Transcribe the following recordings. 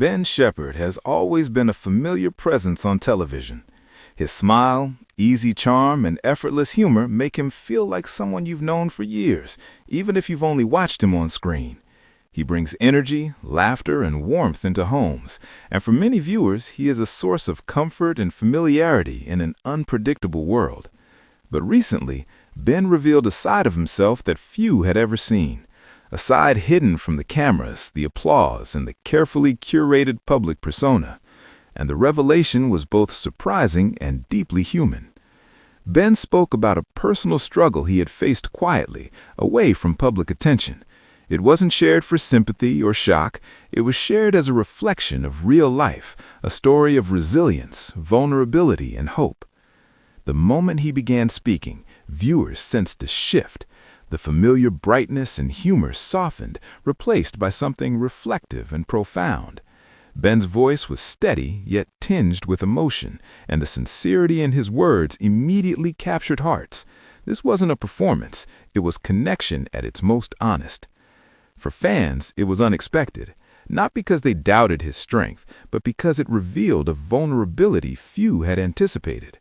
Ben Shephard has always been a familiar presence on television. His smile, easy charm, and effortless humor make him feel like someone you've known for years, even if you've only watched him on screen. He brings energy, laughter, and warmth into homes, and for many viewers, he is a source of comfort and familiarity in an unpredictable world. But recently, Ben revealed a side of himself that few had ever seen. A side hidden from the cameras, the applause, and the carefully curated public persona. And the revelation was both surprising and deeply human. Ben spoke about a personal struggle he had faced quietly, away from public attention. It wasn't shared for sympathy or shock. It was shared as a reflection of real life, a story of resilience, vulnerability, and hope. The moment he began speaking, viewers sensed a shift. The familiar brightness and humor softened, replaced by something reflective and profound. Ben's voice was steady, yet tinged with emotion, and the sincerity in his words immediately captured hearts. This wasn't a performance, it was connection at its most honest. For fans, it was unexpected, not because they doubted his strength, but because it revealed a vulnerability few had anticipated.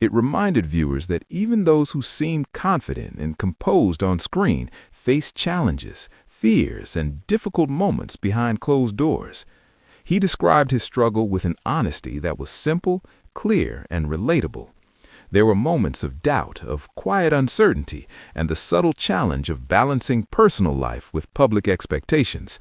It reminded viewers that even those who seemed confident and composed on screen faced challenges, fears, and difficult moments behind closed doors. He described his struggle with an honesty that was simple, clear, and relatable. There were moments of doubt, of quiet uncertainty, and the subtle challenge of balancing personal life with public expectations.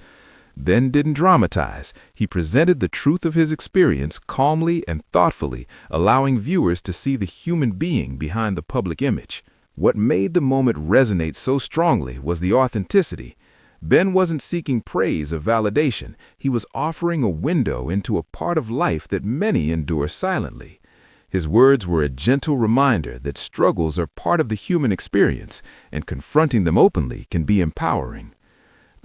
Ben didn't dramatize. He presented the truth of his experience calmly and thoughtfully, allowing viewers to see the human being behind the public image. What made the moment resonate so strongly was the authenticity. Ben wasn't seeking praise or validation. He was offering a window into a part of life that many endure silently. His words were a gentle reminder that struggles are part of the human experience, and confronting them openly can be empowering.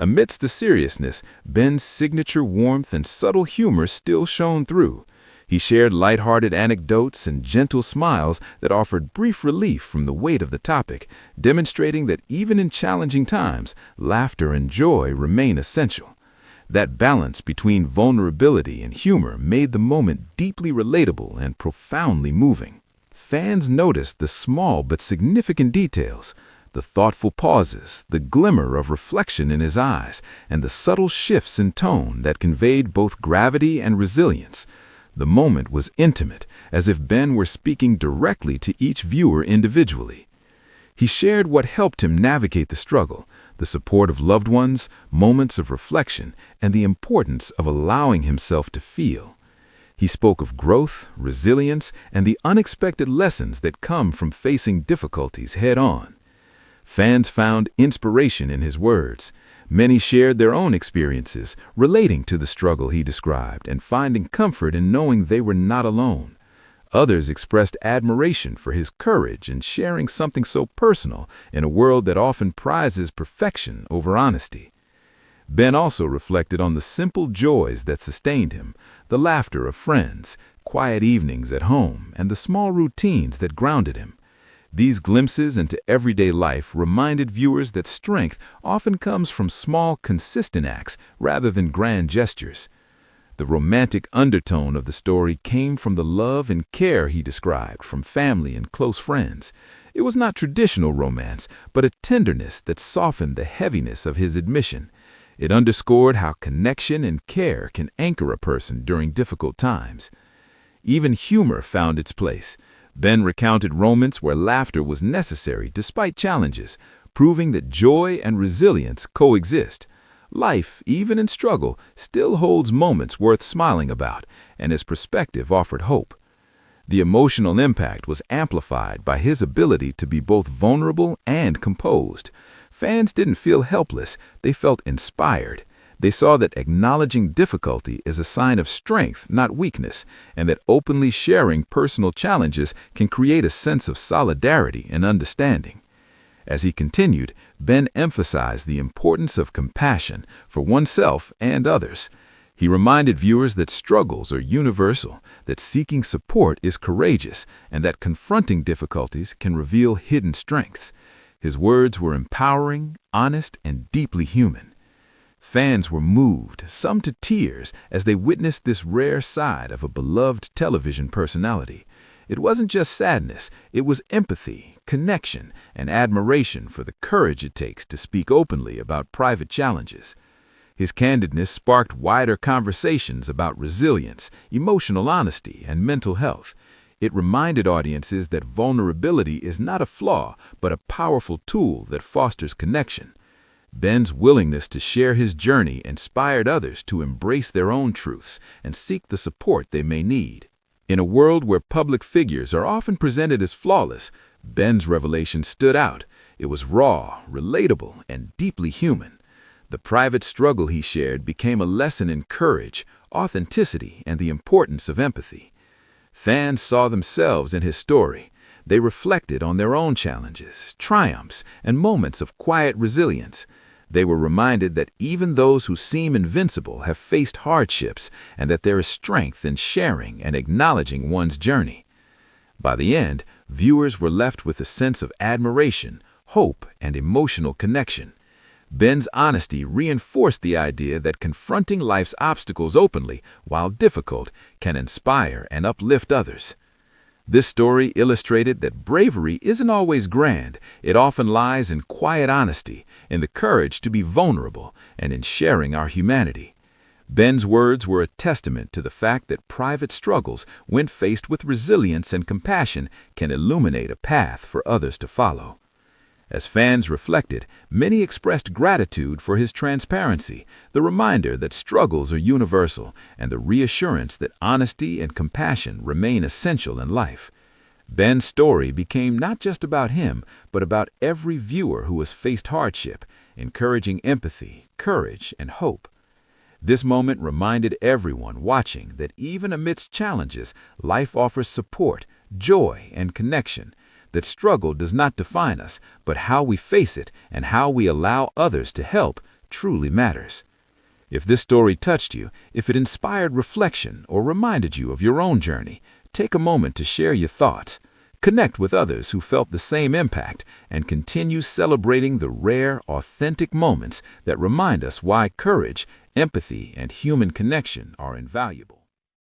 Amidst the seriousness, Ben's signature warmth and subtle humor still shone through. He shared lighthearted anecdotes and gentle smiles that offered brief relief from the weight of the topic, demonstrating that even in challenging times, laughter and joy remain essential. That balance between vulnerability and humor made the moment deeply relatable and profoundly moving. Fans noticed the small but significant details, the thoughtful pauses, the glimmer of reflection in his eyes, and the subtle shifts in tone that conveyed both gravity and resilience. The moment was intimate, as if Ben were speaking directly to each viewer individually. He shared what helped him navigate the struggle, the support of loved ones, moments of reflection, and the importance of allowing himself to feel. He spoke of growth, resilience, and the unexpected lessons that come from facing difficulties head-on. Fans found inspiration in his words. Many shared their own experiences, relating to the struggle he described and finding comfort in knowing they were not alone. Others expressed admiration for his courage in sharing something so personal in a world that often prizes perfection over honesty. Ben also reflected on the simple joys that sustained him, the laughter of friends, quiet evenings at home, and the small routines that grounded him. These glimpses into everyday life reminded viewers that strength often comes from small, consistent acts rather than grand gestures. The romantic undertone of the story came from the love and care he described from family and close friends. It was not traditional romance, but a tenderness that softened the heaviness of his admission. It underscored how connection and care can anchor a person during difficult times. Even humor found its place. Ben recounted moments where laughter was necessary despite challenges, proving that joy and resilience coexist. Life, even in struggle, still holds moments worth smiling about, and his perspective offered hope. The emotional impact was amplified by his ability to be both vulnerable and composed. Fans didn't feel helpless, they felt inspired. They saw that acknowledging difficulty is a sign of strength, not weakness, and that openly sharing personal challenges can create a sense of solidarity and understanding. As he continued, Ben emphasized the importance of compassion for oneself and others. He reminded viewers that struggles are universal, that seeking support is courageous, and that confronting difficulties can reveal hidden strengths. His words were empowering, honest, and deeply human. Fans were moved, some to tears, as they witnessed this rare side of a beloved television personality. It wasn't just sadness, it was empathy, connection, and admiration for the courage it takes to speak openly about private challenges. His candidness sparked wider conversations about resilience, emotional honesty, and mental health. It reminded audiences that vulnerability is not a flaw, but a powerful tool that fosters connection. Ben's willingness to share his journey inspired others to embrace their own truths and seek the support they may need. In a world where public figures are often presented as flawless, Ben's revelation stood out. It was raw, relatable, and deeply human. The private struggle he shared became a lesson in courage, authenticity, and the importance of empathy. Fans saw themselves in his story. They reflected on their own challenges, triumphs, and moments of quiet resilience. They were reminded that even those who seem invincible have faced hardships and that there is strength in sharing and acknowledging one's journey. By the end, viewers were left with a sense of admiration, hope, and emotional connection. Ben's honesty reinforced the idea that confronting life's obstacles openly, while difficult, can inspire and uplift others. This story illustrated that bravery isn't always grand. It often lies in quiet honesty, in the courage to be vulnerable, and in sharing our humanity. Ben's words were a testament to the fact that private struggles, when faced with resilience and compassion, can illuminate a path for others to follow. As fans reflected, many expressed gratitude for his transparency, the reminder that struggles are universal, and the reassurance that honesty and compassion remain essential in life. Ben's story became not just about him, but about every viewer who has faced hardship, encouraging empathy, courage, and hope. This moment reminded everyone watching that even amidst challenges, life offers support, joy, and connection. That struggle does not define us, but how we face it and how we allow others to help truly matters. If this story touched you, if it inspired reflection or reminded you of your own journey, take a moment to share your thoughts. Connect with others who felt the same impact and continue celebrating the rare, authentic moments that remind us why courage, empathy, and human connection are invaluable.